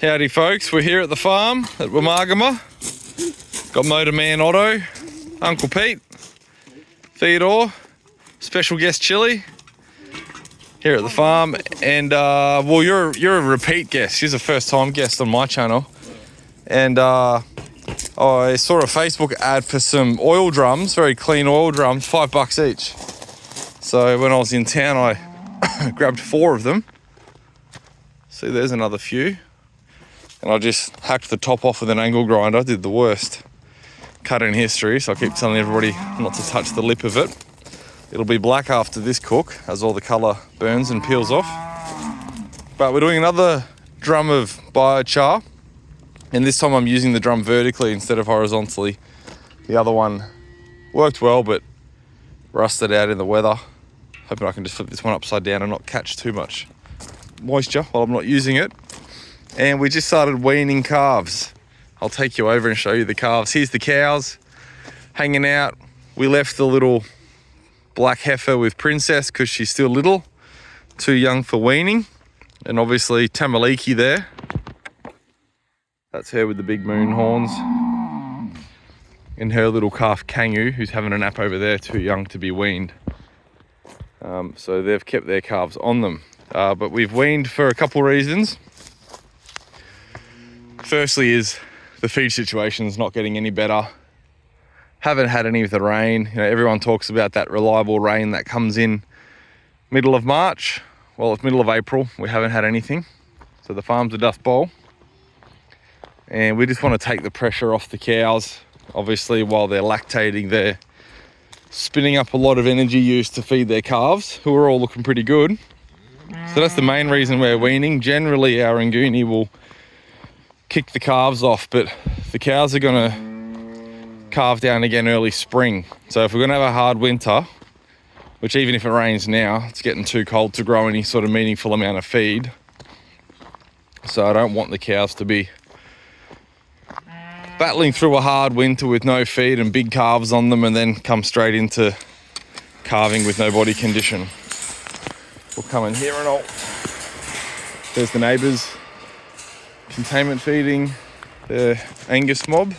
Howdy folks, we're here at the farm at Wamagama. Got Motorman Otto, Uncle Pete, Theodore, special guest Chili here at the farm, and well, you're a repeat guest. She's a first time guest on my channel, and I saw a Facebook ad for some oil drums, very clean oil drums, $5 each. So when I was in town, I grabbed 4 of them. See, there's another few. And I just hacked the top off with an angle grinder. Did the worst cut in history, so I keep telling everybody not to touch the lip of it. It'll be black after this cook, as all the colour burns and peels off. But we're doing another drum of biochar, and this time I'm using the drum vertically instead of horizontally. The other one worked well, but rusted out in the weather. Hoping I can just flip this one upside down and not catch too much moisture while I'm not using it. And we just started weaning calves. I'll take you over and show you the calves. Here's the cows hanging out. We left the little black heifer with Princess because she's still little, too young for weaning. And obviously Tamaliki there. That's her with the big moon horns. And her little calf Kangu, who's having a nap over there, too young to be weaned. So they've kept their calves on them. But we've weaned for a couple reasons. Firstly is the feed situation's not getting any better. Haven't had any of the rain. You know, everyone talks about that reliable rain that comes in middle of March. Well, it's middle of April. We haven't had anything. So the farm's a dust bowl. And we just want to take the pressure off the cows. Obviously, while they're lactating, they're spinning up a lot of energy use to feed their calves, who are all looking pretty good. So that's the main reason we're weaning. Generally, our Nguni will kick the calves off, but the cows are going to calve down again early spring. So if we're going to have a hard winter, which even if it rains now, it's getting too cold to grow any sort of meaningful amount of feed. So I don't want the cows to be battling through a hard winter with no feed and big calves on them and then come straight into calving with no body condition. We'll come in here and there's the neighbours containment feeding the Angus mob,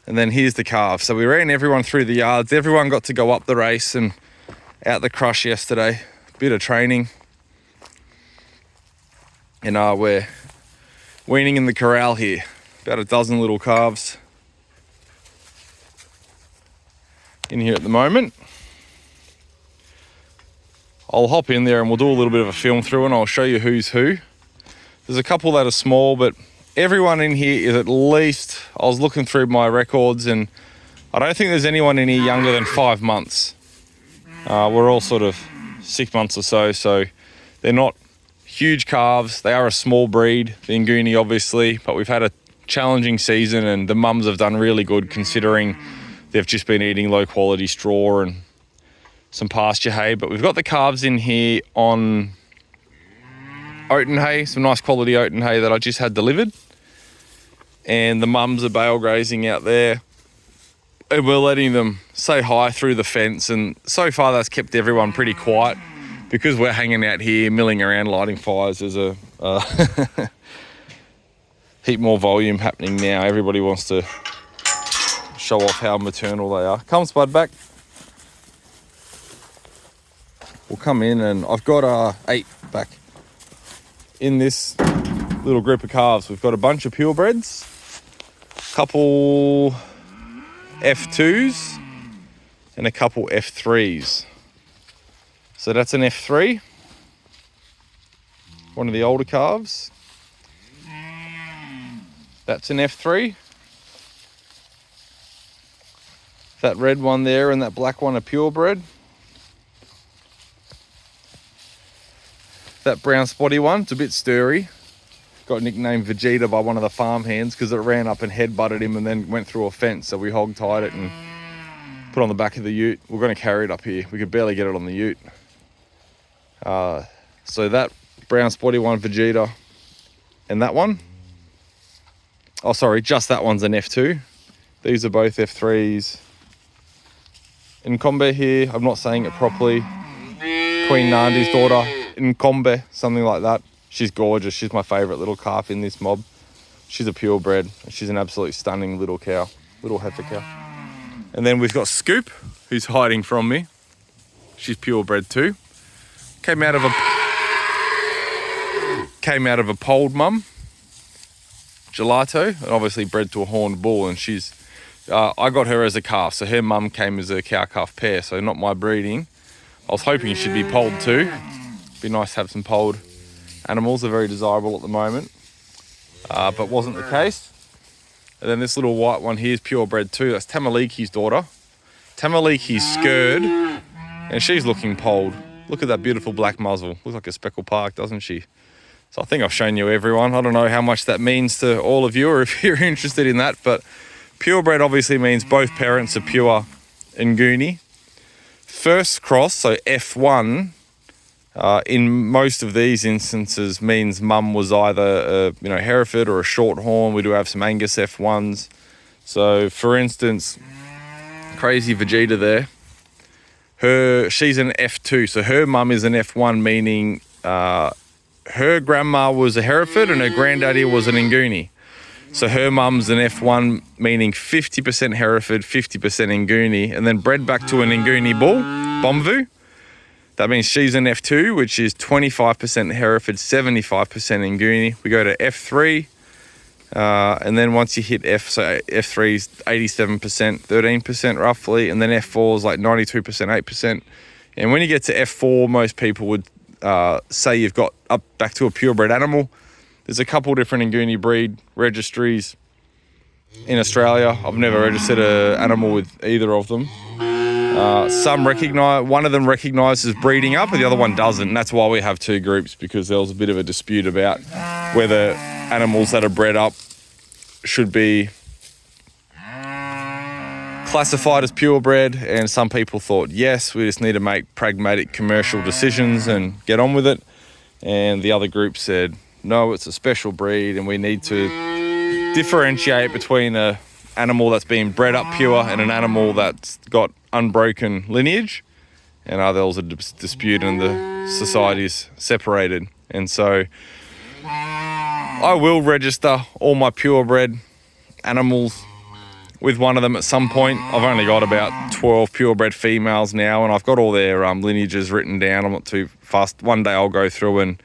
and then here's the calves. So we ran everyone through the yards. Everyone got to go up the race and out the crush yesterday. Bit of training, and we're weaning in the corral here. About a dozen little calves in here at the moment. I'll hop in there and we'll do a little bit of a film through and I'll show you who's who. There's a couple that are small, but everyone in here is at least, I was looking through my records and I don't think there's anyone in here younger than 5 months. We're all sort of 6 months or so, so they're not huge calves. They are a small breed, the Nguni obviously, but we've had a challenging season and the mums have done really good considering they've just been eating low quality straw and some pasture hay. But we've got the calves in here on oaten hay, some nice quality oaten hay that I just had delivered, and the mums are bale grazing out there and we're letting them say hi through the fence, and so far that's kept everyone pretty quiet because we're hanging out here milling around lighting fires. There's a heap more volume happening now. Everybody wants to show off how maternal they are. Come Spud back. We'll come in and I've got 8 back. In this little group of calves, we've got a bunch of purebreds, a couple F2s and a couple F3s. So that's an F3, one of the older calves. That's an F3. That red one there and that black one are purebred. That brown spotty one, it's a bit stirry. Got nicknamed Vegeta by one of the farm hands because it ran up and head-butted him and then went through a fence. So we hog-tied it and put it on the back of the ute. We're going to carry it up here. We could barely get it on the ute. So that brown spotty one, Vegeta, and that one. Oh, sorry, just that one's an F2. These are both F3s. Nkombe here, I'm not saying it properly. Queen Nandi's daughter, Nkombe, something like that. She's gorgeous. She's my favourite little calf in this mob. She's a purebred. She's an absolutely stunning little cow, little heifer cow. And then we've got Scoop, who's hiding from me. She's purebred too. Came out of a polled mum, Gelato, and obviously bred to a horned bull. And she's, I got her as a calf, so her mum came as a cow-calf pair, so not my breeding. I was hoping she'd be polled too. Be nice to have some polled animals. They're very desirable at the moment, but wasn't the case. And then this little white one here is purebred too. That's Tamaliki's daughter. Tamaliki's scurred, and she's looking polled. Look at that beautiful black muzzle. Looks like a speckled park, doesn't she? So I think I've shown you everyone. I don't know how much that means to all of you, or if you're interested in that, but purebred obviously means both parents are pure Nguni. First cross, so F1, in most of these instances means mum was either a Hereford or a shorthorn. We do have some Angus F1s. So for instance, Crazy Vegeta there, she's an F2, so her mum is an F1, meaning her grandma was a Hereford and her granddaddy was an Nguni. So her mum's an F1, meaning 50% Hereford, 50% Nguni, and then bred back to an Nguni bull, Bomvu. That means she's an F2, which is 25% Hereford, 75% Nguni. We go to F3, and then once you hit F, so F3 is 87%, 13% roughly, and then F4 is like 92%, 8%. And when you get to F4, most people would say you've got up back to a purebred animal. There's a couple different Nguni breed registries in Australia. I've never registered an animal with either of them. One of them recognises breeding up and the other one doesn't. And that's why we have two groups, because there was a bit of a dispute about whether animals that are bred up should be classified as purebred, and some people thought yes, we just need to make pragmatic commercial decisions and get on with it. And the other group said, no, it's a special breed and we need to differentiate between an animal that's been bred up pure and an animal that's got unbroken lineage. And there was a dispute and the societies separated. And so I will register all my purebred animals with one of them at some point. I've only got about 12 purebred females now, and I've got all their lineages written down. I'm not too fast. One day I'll go through and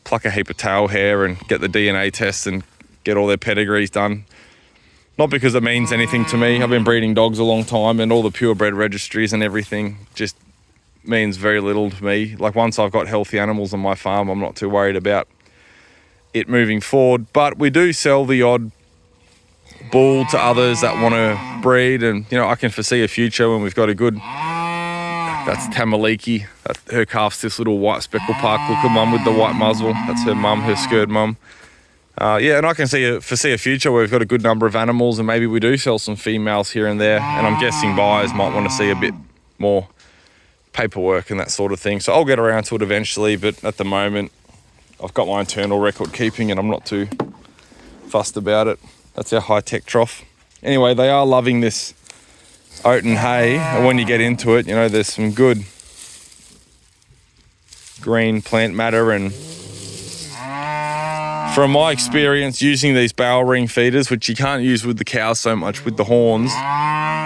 pluck a heap of tail hair and get the DNA tests and get all their pedigrees done. Not because it means anything to me. I've been breeding dogs a long time, and all the purebred registries and everything just means very little to me. Like, once I've got healthy animals on my farm, I'm not too worried about it moving forward. But we do sell the odd bull to others that want to breed, and I can foresee a future when we've got a good, that's Tamaliki, her calf's this little white speckled park looker mum with the white muzzle. That's her mum, her scurred mum. And I can foresee a future where we've got a good number of animals, and maybe we do sell some females here and there, and I'm guessing buyers might want to see a bit more paperwork and that sort of thing. So I'll get around to it eventually, but at the moment I've got my internal record keeping and I'm not too fussed about it. That's our high-tech trough. Anyway, they are loving this oat and hay, and when you get into it, there's some good green plant matter. And from my experience using these barrel ring feeders, which you can't use with the cows so much with the horns,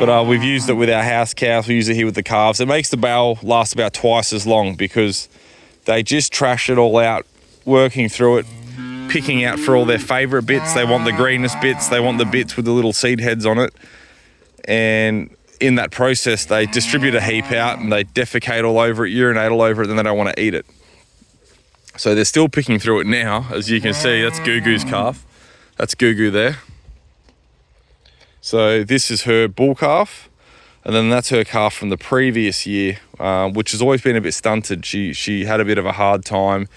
but we've used it with our house cows, we use it here with the calves, it makes the barrel last about twice as long, because they just trash it all out, working through it, picking out for all their favourite bits. They want the greenest bits, they want the bits with the little seed heads on it, and in that process they distribute a heap out and they defecate all over it, urinate all over it, then they don't want to eat it. So they're still picking through it now. As you can see, that's Gugu's calf. That's Gugu there. So this is her bull calf, and then that's her calf from the previous year, which has always been a bit stunted. She had a bit of a hard time.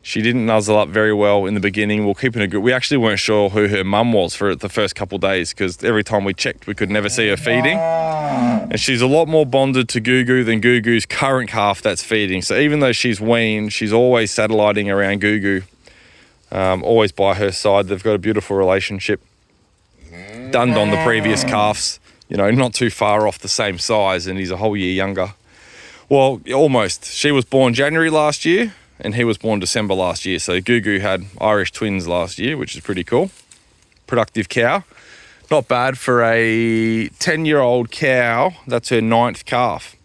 She didn't nuzzle up very well in the beginning. We actually weren't sure who her mum was for the first couple of days, because every time we checked, we could never see her feeding. And she's a lot more bonded to Gugu than Gugu's current calf that's feeding. So even though she's weaned, she's always satelliting around Gugu, always by her side. They've got a beautiful relationship. Dunned on the previous calves, not too far off the same size, and he's a whole year younger. Well, almost. She was born January last year. and he was born December last year. So Gugu had Irish twins last year, which is pretty cool. Productive cow. Not bad for a 10-year-old cow. That's her 9th calf.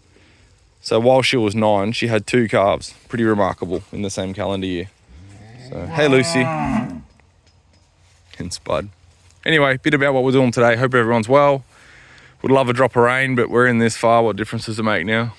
So while she was 9, she had 2 calves. Pretty remarkable in the same calendar year. So, hey Lucy. And Spud. Anyway, bit about what we're doing today. Hope everyone's well. Would love a drop of rain, but we're in this far. What difference does it make now?